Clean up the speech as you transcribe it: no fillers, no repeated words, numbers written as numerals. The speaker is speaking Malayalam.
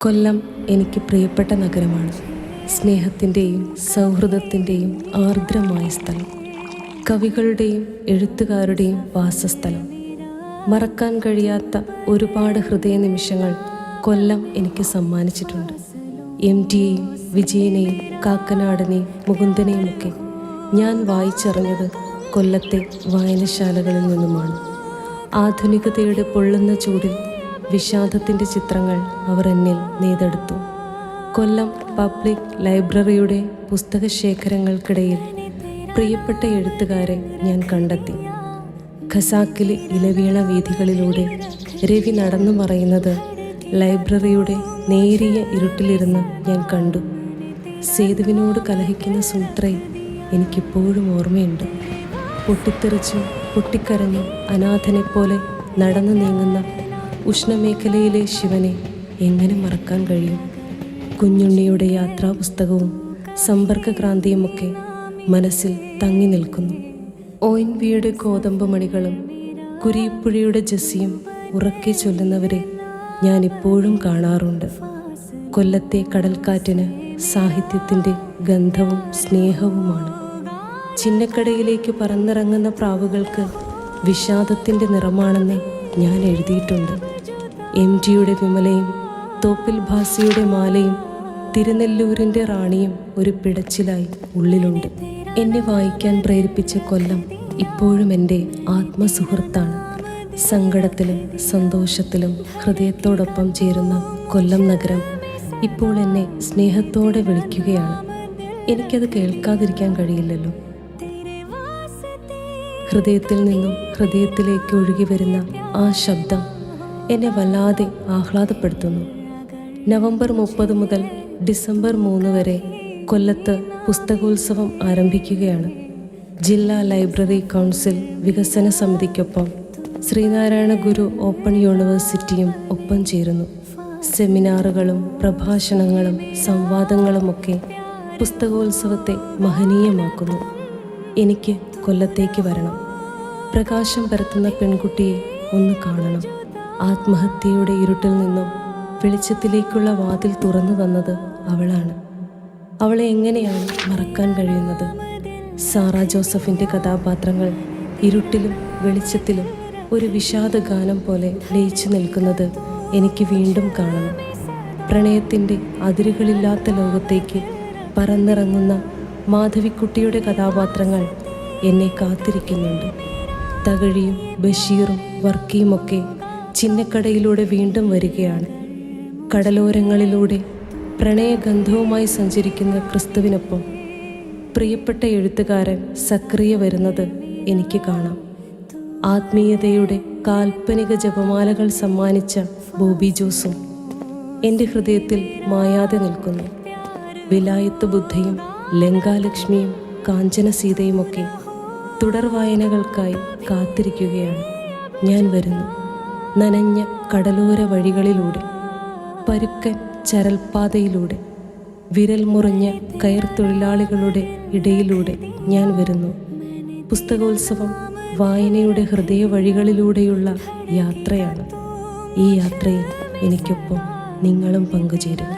കൊല്ലം എനിക്ക് പ്രിയപ്പെട്ട നഗരമാണ്. സ്നേഹത്തിൻ്റെയും സൗഹൃദത്തിൻ്റെയും ആർദ്രമായ സ്ഥലം, കവികളുടെയും എഴുത്തുകാരുടെയും വാസസ്ഥലം. മറക്കാൻ കഴിയാത്ത ഒരുപാട് ഹൃദയ നിമിഷങ്ങൾ കൊല്ലം എനിക്ക് സമ്മാനിച്ചിട്ടുണ്ട്. MTയെയും വിജയനെയും കാക്കനാടനെയും മുകുന്ദനെയുമൊക്കെ ഞാൻ വായിച്ചറിഞ്ഞത് കൊല്ലത്തെ വായനശാലകളിൽ നിന്നുമാണ്. ആധുനികതയുടെ പൊള്ളുന്ന ചൂടിൽ വിഷാദത്തിൻ്റെ ചിത്രങ്ങൾ അവർ എന്നിൽ നെയ്തെടുത്തു. കൊല്ലം പബ്ലിക് ലൈബ്രറിയുടെ പുസ്തകശേഖരങ്ങൾക്കിടയിൽ പ്രിയപ്പെട്ട എഴുത്തുകാരെ ഞാൻ കണ്ടെത്തി. ഖസാക്കിലെ ഇലവീണ വീഥികളിലൂടെ രവി നടന്നു മറയുന്നത് ലൈബ്രറിയുടെ നേരിയ ഇരുട്ടിലിരുന്ന് ഞാൻ കണ്ടു. സേതുവിനോട് കലഹിക്കുന്ന സുമിത്രയെ എനിക്കിപ്പോഴും ഓർമ്മയുണ്ട്. പൊട്ടിത്തെറിച്ചും പൊട്ടിക്കരഞ്ഞും അനാഥനെപ്പോലെ നടന്നു നീങ്ങുന്ന ഉഷ്ണമേഖലയിലെ ശിവനെ എങ്ങനെ മറക്കാൻ കഴിയും? കുഞ്ഞുണ്ണിയുടെ യാത്രാപുസ്തകവും സമ്പർക്കക്രാന്തിയുമൊക്കെ മനസ്സിൽ തങ്ങി നിൽക്കുന്നു. ONVയുടെ ഗോതമ്പ് മണികളും കുരിപ്പുഴയുടെ ജസിയും ഉറക്കെ ചൊല്ലുന്നവരെ ഞാൻ ഇപ്പോഴും കാണാറുണ്ട്. കൊല്ലത്തെ കടൽക്കാറ്റിന് സാഹിത്യത്തിൻ്റെ ഗന്ധവും സ്നേഹവുമാണ്. ചിന്നക്കടയിലേക്ക് പറന്നിറങ്ങുന്ന പ്രാവുകൾക്ക് വിഷാദത്തിൻ്റെ നിറമാണെന്ന് ഞാൻ എഴുതിയിട്ടുണ്ട്. MTയുടെ വിമലയും തോപ്പിൽ ഭാസിയുടെ മാലയും തിരുനെല്ലൂരിൻ്റെ റാണിയും ഒരു പിടച്ചിലായി ഉള്ളിലുണ്ട്. എന്നെ വായിക്കാൻ പ്രേരിപ്പിച്ച കൊല്ലം ഇപ്പോഴും എൻ്റെ ആത്മസുഹൃത്താണ്. സങ്കടത്തിലും സന്തോഷത്തിലും ഹൃദയത്തോടൊപ്പം ചേരുന്ന കൊല്ലം നഗരം ഇപ്പോൾ എന്നെ സ്നേഹത്തോടെ വിളിക്കുകയാണ്. എനിക്കത് കേൾക്കാതിരിക്കാൻ കഴിയില്ലല്ലോ. ഹൃദയത്തിൽ നിന്നും ഹൃദയത്തിലേക്ക് ഒഴുകി വരുന്ന ആ ശബ്ദം എന്നെ വല്ലാതെ ആഹ്ലാദപ്പെടുത്തുന്നു. നവംബർ 30 മുതൽ ഡിസംബർ 3 വരെ കൊല്ലത്ത് പുസ്തകോത്സവം ആരംഭിക്കുകയാണ്. ജില്ലാ ലൈബ്രറി കൗൺസിൽ വികസന സമിതിക്കൊപ്പം ശ്രീനാരായണ ഗുരു ഓപ്പൺ യൂണിവേഴ്സിറ്റിയും ഒപ്പം ചേരുന്നു. സെമിനാറുകളും പ്രഭാഷണങ്ങളും സംവാദങ്ങളുമൊക്കെ പുസ്തകോത്സവത്തെ മഹനീയമാക്കുന്നു. എനിക്ക് കൊല്ലത്തേക്ക് വരണം. പ്രകാശം പരത്തുന്ന പെൺകുട്ടിയെ ഒന്ന് കാണണം. ആത്മഹത്യയുടെ ഇരുട്ടിൽ നിന്നും വെളിച്ചത്തിലേക്കുള്ള വാതിൽ തുറന്നു തന്നത് അവളാണ്. അവളെ എങ്ങനെയാണ് മറക്കാൻ കഴിയുന്നത്? സാറാ ജോസഫിൻ്റെ കഥാപാത്രങ്ങൾ ഇരുട്ടിലും വെളിച്ചത്തിലും ഒരു വിഷാദ ഗാനം പോലെ ലയിച്ചു നിൽക്കുന്നത് എനിക്ക് വീണ്ടും കാണണം. പ്രണയത്തിൻ്റെ അതിരുകളില്ലാത്ത ലോകത്തേക്ക് പറന്നിറങ്ങുന്ന മാധവിക്കുട്ടിയുടെ കഥാപാത്രങ്ങൾ എന്നെ കാത്തിരിക്കുന്നുണ്ട്. തകഴിയും ബഷീറും വർക്കിയുമൊക്കെ ചിന്നക്കടയിലൂടെ വീണ്ടും വരികയാണ്. കടലോരങ്ങളിലൂടെ പ്രണയഗന്ധവുമായി സഞ്ചരിക്കുന്ന ക്രിസ്തുവിനൊപ്പം പ്രിയപ്പെട്ട എഴുത്തുകാരൻ സക്രിയ വരുന്നത് എനിക്ക് കാണാം. ആത്മീയതയുടെ കാൽപ്പനിക ജപമാലകൾ സമ്മാനിച്ച ബോബി ജോസും എൻ്റെ ഹൃദയത്തിൽ മായാതെ നിൽക്കുന്നു. വിലായത്ത് ബുദ്ധയും ലങ്കാലക്ഷ്മിയും കാഞ്ചന സീതയുമൊക്കെ തുടർ വായനകൾക്കായി കാത്തിരിക്കുകയാണ്. ഞാൻ വരുന്നു. നനഞ്ഞ കടലോര വഴികളിലൂടെ, പരുക്കൻ ചരൽപ്പാതയിലൂടെ, വിരൽ മുറിഞ്ഞ കയർ തൊഴിലാളികളുടെ ഇടയിലൂടെ ഞാൻ വരുന്നു. പുസ്തകോത്സവം വായനയുടെ ഹൃദയ വഴികളിലൂടെയുള്ള യാത്രയാണ്. ഈ യാത്രയിൽ എനിക്കൊപ്പം നിങ്ങളും പങ്കുചേരും.